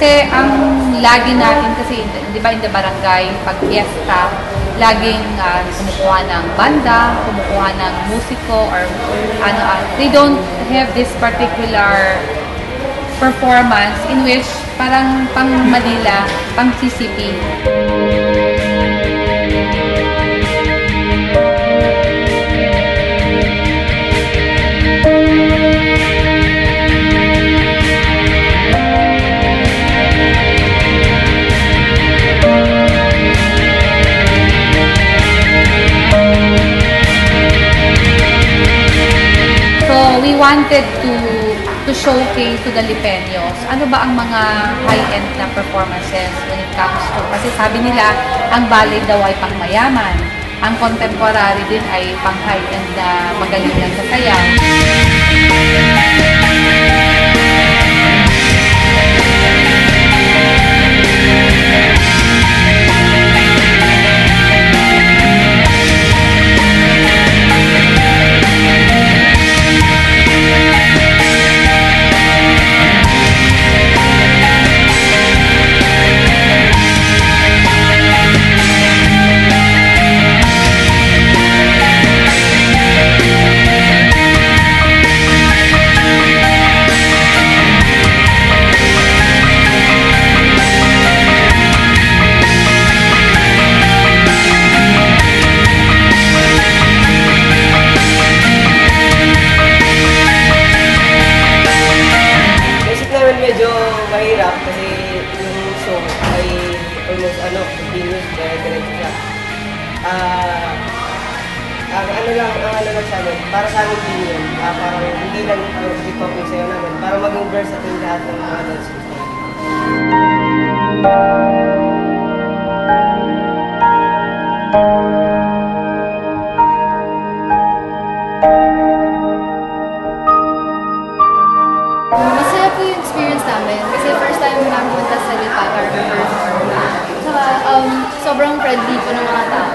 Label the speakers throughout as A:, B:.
A: Kasi ang lagi natin kasi, di ba, in the barangay, pag fiesta, laging kumukuha ng banda, kumukuha ng musiko, or they don't have this particular performance in which parang pang Manila, pang CCP. We wanted to showcase to the Lipeños ano ba ang mga high-end na performances when it comes to, kasi sabi nila ang ballet daw ay pang mayaman, ang contemporary din ay pang high-end na magaling lang sa sayaw.
B: Medyo mahirap kasi yung show ay almost continuous kaya diretso siya. Ang ano lang sa amin, para sa amin din yun, parang hindi lang ang hip-hop yung sayo namin, para maging versatile lahat ng mga dancers.
C: Masaya po yung experience namin kasi first time namin punta sa Lipacar perform. Saka sobrang friendly po ng mga tao.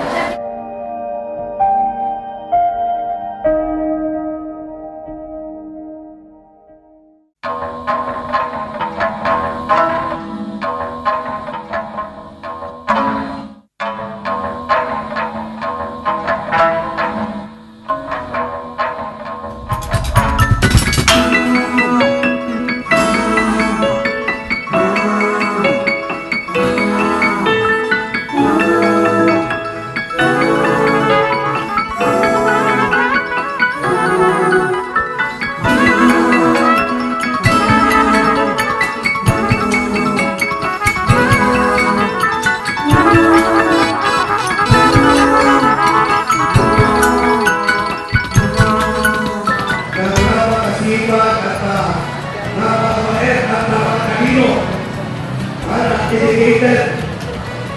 D: Dedicated.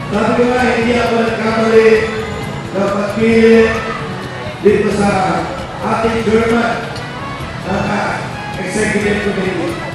D: Sabi ko nga, hindi ako nagkamali na pagpili dito sa ating German na executive committee.